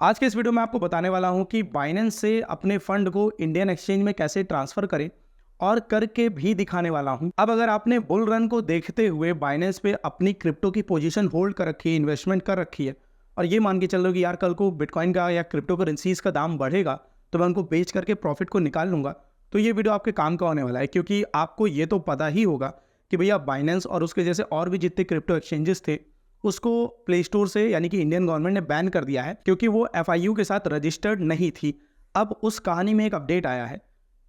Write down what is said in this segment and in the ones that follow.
आज के इस वीडियो में आपको बताने वाला हूं कि बाइनेंस से अपने फंड को इंडियन एक्सचेंज में कैसे ट्रांसफर करें और करके भी दिखाने वाला हूं। अब अगर आपने बुल रन को देखते हुए बाइनेंस पे अपनी क्रिप्टो की पोजीशन होल्ड कर रखी है, इन्वेस्टमेंट कर रखी है और ये मान के चल रहे हो कि यार कल को बिटकॉइन का या क्रिप्टो करेंसीज का दाम बढ़ेगा तो मैं उनको बेच करके प्रॉफिट को निकाल लूंगा, तो ये वीडियो आपके काम का होने वाला है। क्योंकि आपको ये तो पता ही होगा कि भैया बाइनेंस और उसके जैसे और भी जितने क्रिप्टो एक्सचेंजेस थे उसको प्ले स्टोर से यानी कि इंडियन गवर्नमेंट ने बैन कर दिया है क्योंकि वो एफआईयू के साथ रजिस्टर्ड नहीं थी। अब उस कहानी में एक अपडेट आया है।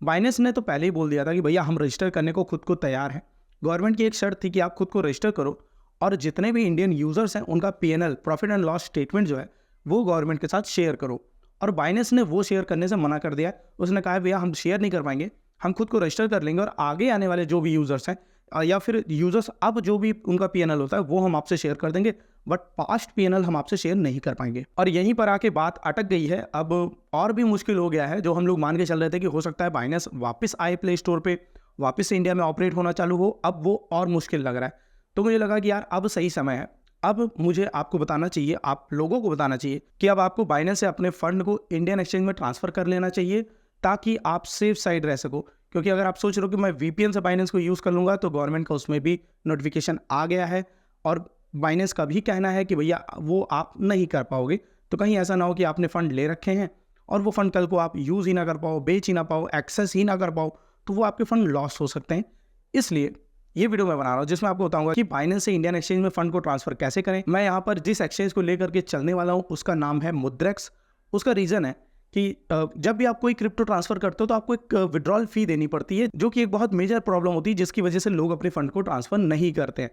बाइनेंस ने तो पहले ही बोल दिया था कि भैया हम रजिस्टर करने को खुद को तैयार हैं। गवर्नमेंट की एक शर्त थी कि आप खुद को रजिस्टर करो और जितने भी इंडियन यूजर्स हैं उनका PNL profit and loss statement जो है वो गवर्नमेंट के साथ शेयर करो। और बाइनेंस ने वो शेयर करने से मना कर दिया। उसने कहा भैया हम शेयर नहीं कर पाएंगे, हम खुद को रजिस्टर कर लेंगे और आगे आने वाले जो भी यूजर्स हैं या फिर यूजर्स अब जो भी उनका पीएनएल होता है वो हम आपसे शेयर कर देंगे, बट पास्ट पीएनएल हम आपसे शेयर नहीं कर पाएंगे। और यहीं पर आके बात अटक गई है। अब और भी मुश्किल हो गया है। जो हम लोग मान के चल रहे थे कि हो सकता है बाइनेंस वापस आए प्ले स्टोर पे, वापस से इंडिया में ऑपरेट होना चालू हो, अब वो और मुश्किल लग रहा है। तो मुझे लगा कि यार अब सही समय है। अब मुझे आपको बताना चाहिए, आप लोगों को बताना चाहिए कि अब आपको बाइनेंस से अपने फंड को इंडियन एक्सचेंज में ट्रांसफर कर लेना चाहिए ताकि आप सेफ साइड रह सको। क्योंकि अगर आप सोच रहे हो कि मैं वीपीएन से बाइनेंस को यूज़ कर लूँगा तो गवर्नमेंट का उसमें भी नोटिफिकेशन आ गया है और बाइनेंस का भी कहना है कि भैया वो आप नहीं कर पाओगे। तो कहीं ऐसा ना हो कि आपने फ़ंड ले रखे हैं और वो फ़ंड कल को आप यूज़ ही ना कर पाओ, बेच ही ना पाओ, एक्सेस ही ना कर पाओ, तो वो आपके फ़ंड लॉस हो सकते हैं। इसलिए ये वीडियो मैं बना रहा हूँ जिसमें आपको बताऊंगा कि बाइनेंस से इंडियन एक्सचेंज में फंड को ट्रांसफर कैसे करें। मैं यहाँ पर जिस एक्सचेंज को लेकर के चलने वाला हूँ उसका नाम है मुद्रेक्स। उसका रीज़न है कि जब भी आप कोई क्रिप्टो ट्रांसफर करते हो तो आपको एक विड्रॉल फी देनी पड़ती है, जो कि एक बहुत मेजर प्रॉब्लम होती है जिसकी वजह से लोग अपने फंड को ट्रांसफर नहीं करते हैं।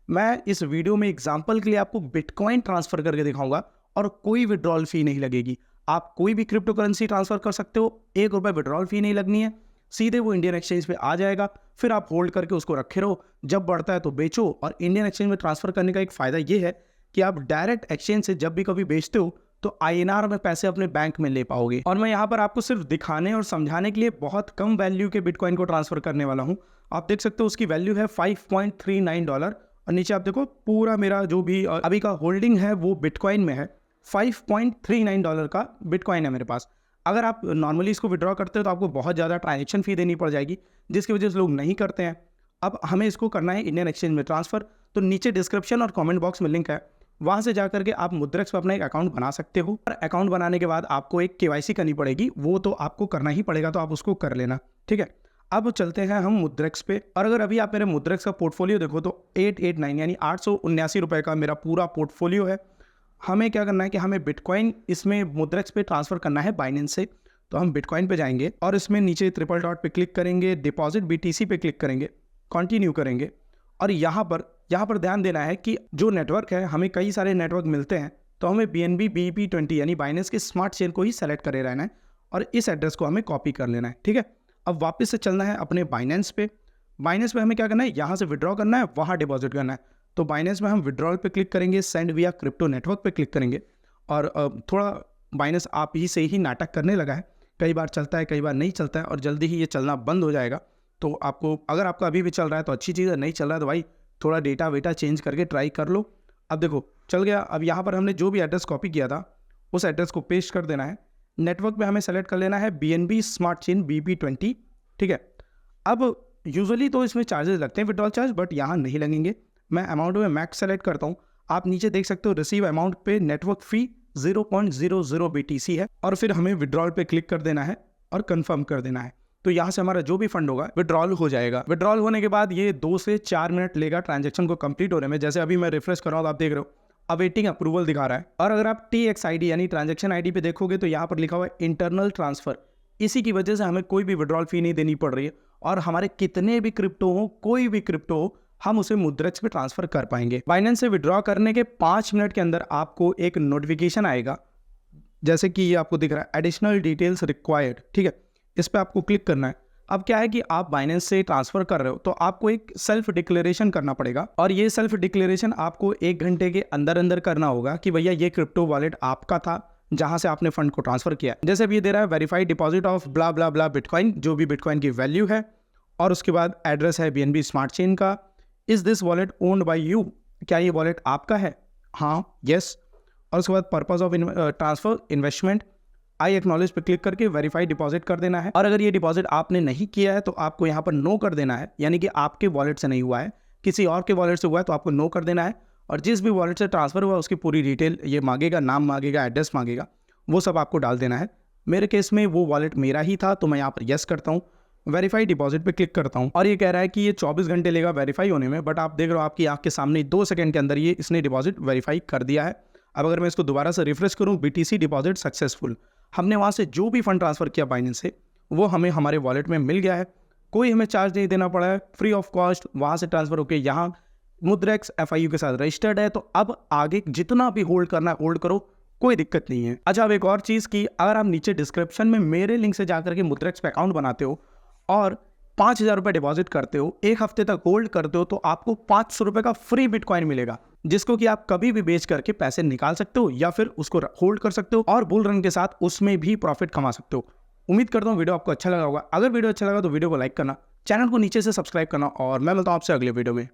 मैं इस वीडियो में एग्जांपल के लिए आपको बिटकॉइन ट्रांसफर करके दिखाऊंगा और कोई विड्रॉल फी नहीं लगेगी। आप कोई भी क्रिप्टो करेंसी ट्रांसफर कर सकते हो, ₹1 विड्रॉल फी नहीं लगनी है, सीधे वो इंडियन एक्सचेंज पे आ जाएगा। फिर आप होल्ड करके उसको रखे रहो, जब बढ़ता है तो बेचो। और इंडियन एक्सचेंज में ट्रांसफर करने का एक फ़ायदा ये है कि आप डायरेक्ट एक्सचेंज से जब भी कभी बेचते हो तो आईएनआर में पैसे अपने बैंक में ले पाओगे। और मैं यहाँ पर आपको सिर्फ दिखाने और समझाने के लिए बहुत कम वैल्यू के बिटकॉइन को ट्रांसफर करने वाला हूँ। आप देख सकते हो उसकी वैल्यू है $5.39 और नीचे आप देखो पूरा मेरा जो भी अभी का होल्डिंग है वो बिटकॉइन में है। $5.39 का बिटकॉइन है मेरे पास। अगर आप नॉर्मली इसको विड्रॉ करते हो तो आपको बहुत ज़्यादा ट्रांजेक्शन फ़ी देनी पड़ जाएगी, जिसकी वजह से लोग नहीं करते हैं। अब हमें इसको करना है इंडियन एक्सचेंज में ट्रांसफ़र। तो नीचे डिस्क्रिप्शन और कमेंट बॉक्स में लिंक है, वहाँ से जा करके आप मुद्रेक्स पर अपना एक अकाउंट बना सकते हो। और अकाउंट बनाने के बाद आपको एक केवाईसी करनी पड़ेगी, वो तो आपको करना ही पड़ेगा, तो आप उसको कर लेना, ठीक है। अब चलते हैं हम मुद्रेक्स पे। और अगर अभी आप मेरे मुद्रेक्स का पोर्टफोलियो देखो तो 889 यानी ₹879 का मेरा पूरा पोर्टफोलियो है। हमें क्या करना है कि हमें बिटकॉइन इसमें मुद्रेक्स पे ट्रांसफ़र करना है बाइनेंस से। तो हम बिटकॉइन पे जाएंगे और इसमें नीचे ट्रिपल डॉट पे क्लिक करेंगे, डिपॉजिट बीटीसी पे क्लिक करेंगे, कंटिन्यू करेंगे। और यहाँ पर ध्यान देना है कि जो नेटवर्क है, हमें कई सारे नेटवर्क मिलते हैं, तो हमें BNB BEP20 यानी बाइनेंस के स्मार्ट चेन को ही सेलेक्ट करे रहना है और इस एड्रेस को हमें कॉपी कर लेना है, ठीक है। अब वापस से चलना है अपने बाइनेंस पे। बाइनेंस पे हमें क्या करना है, यहाँ से विड्रॉ करना है, वहाँ डिपॉजिट करना है। तो बाइनेंस में हम विड्रॉल पे क्लिक करेंगे, सेंड विया क्रिप्टो नेटवर्क पे क्लिक करेंगे। और थोड़ा बाइनेंस आप ही से ही नाटक करने लगा है, कई बार चलता है कई बार नहीं चलता है और जल्दी ही ये चलना बंद हो जाएगा। तो आपको अगर आपका अभी भी चल रहा है तो अच्छी चीज़ है, नहीं चल रहा है तो भाई थोड़ा डेटा वेटा चेंज करके ट्राई कर लो। अब देखो चल गया। अब यहाँ पर हमने जो भी एड्रेस कॉपी किया था उस एड्रेस को पेस्ट कर देना है। नेटवर्क पे हमें सेलेक्ट कर लेना है BNB स्मार्ट चेन BEP20, ठीक है। अब यूजुअली तो इसमें चार्जेस लगते हैं, विड्रॉल चार्ज, बट यहाँ नहीं लगेंगे। मैं अमाउंट में मैक्स सेलेक्ट करता हूँ। आप नीचे देख सकते हो रिसीव अमाउंट पे नेटवर्क फ़ी 0.00 BTC है और फिर हमें विड्रॉल पे क्लिक कर देना है और कंफर्म कर देना है। तो यहाँ से हमारा जो भी फंड होगा विड्रॉल हो जाएगा। विड्रॉल होने के बाद ये 2 से 4 मिनट लेगा ट्रांजैक्शन को कंप्लीट होने में। जैसे अभी मैं रिफ्रेश कर रहा हूँ, आप देख रहे हो अवेटिंग अप्रूवल दिखा रहा है। और अगर आप TXID यानी ट्रांजैक्शन ID पे देखोगे तो यहाँ पर लिखा हुआ है इंटरनल ट्रांसफ़र। इसी की वजह से हमें कोई भी विड्रॉल फी नहीं देनी पड़ रही है और हमारे कितने भी क्रिप्टो हो, कोई भी क्रिप्टो हो, हम उसे मुद्रेक्स पे ट्रांसफर कर पाएंगे। बाइनेंस से विड्रॉ करने के 5 मिनट के अंदर आपको एक नोटिफिकेशन आएगा, जैसे कि ये आपको दिख रहा है एडिशनल डिटेल्स रिक्वायर्ड, ठीक है। इस पर आपको क्लिक करना है। अब क्या है कि आप बाइनेंस से ट्रांसफर कर रहे हो तो आपको एक सेल्फ डिक्लेरेशन करना पड़ेगा और ये सेल्फ डिक्लेरेशन आपको 1 घंटे के अंदर अंदर करना होगा कि भैया ये क्रिप्टो वॉलेट आपका था जहां से आपने फंड को ट्रांसफर किया। जैसे अभी ये दे रहा है verified deposit of blah blah blah bitcoin, जो भी बिटकॉइन की वैल्यू है, और उसके बाद एड्रेस है BNB स्मार्ट चेन का। Is this wallet owned by you, क्या ये वॉलेट आपका है? हाँ, यस। और उसके बाद purpose of transfer investment, I acknowledge पे क्लिक करके वेरीफाई डिपॉजिट कर देना है। और अगर ये डिपॉजिट आपने नहीं किया है तो आपको यहाँ पर नो कर देना है, यानी कि आपके वॉलेट से नहीं हुआ है, किसी और के वॉलेट से हुआ है तो आपको नो कर देना है। और जिस भी वॉलेट से ट्रांसफर हुआ उसकी पूरी डिटेल ये मांगेगा, नाम मांगेगा, एड्रेस मांगेगा, वो सब आपको डाल देना है। मेरे केस में वो वॉलेट मेरा ही था तो मैं यहाँ पर येस करता हूँ, वेरीफाई डिपॉजिट पे क्लिक करता हूँ और ये कह रहा है कि ये 24 घंटे लेगा वेरीफाई होने में, बट आप देख रहे हो आपकी आंख के सामने 2 सेकंड के अंदर ये इसने डिपॉजिट वेरीफाई कर दिया है। अब अगर मैं इसको दोबारा से रिफ्रेश करूँ, BTC डिपॉजिट सक्सेसफुल, हमने वहाँ से जो भी फंड ट्रांसफर किया बाइनेंस से वो हमें हमारे वॉलेट में मिल गया है, कोई हमें चार्ज नहीं देना पड़ा है, फ्री ऑफ कॉस्ट वहाँ से ट्रांसफर होकर यहाँ मुद्रेक्स FIU के साथ रजिस्टर्ड है। तो अब आगे जितना भी होल्ड करना है होल्ड करो, कोई दिक्कत नहीं है। अच्छा, अब एक और चीज़ की, अगर आप नीचे डिस्क्रिप्शन में मेरे लिंक से जाकर के मुद्रेक्स पे अकाउंट बनाते हो और 5,000 रुपये डिपॉजिट करते हो, 1 हफ्ते तक होल्ड करते हो, तो आपको 500 रुपये का फ्री बिटकॉइन मिलेगा, जिसको कि आप कभी भी बेच करके पैसे निकाल सकते हो या फिर उसको होल्ड कर सकते हो और बुल रन के साथ उसमें भी प्रॉफिट कमा सकते हो। उम्मीद करता हूँ वीडियो आपको अच्छा लगा होगा। अगर वीडियो अच्छा लगा तो वीडियो को लाइक करना, चैनल को नीचे से सब्सक्राइब करना और मैं मिलता हूँ आपसे अगले वीडियो में।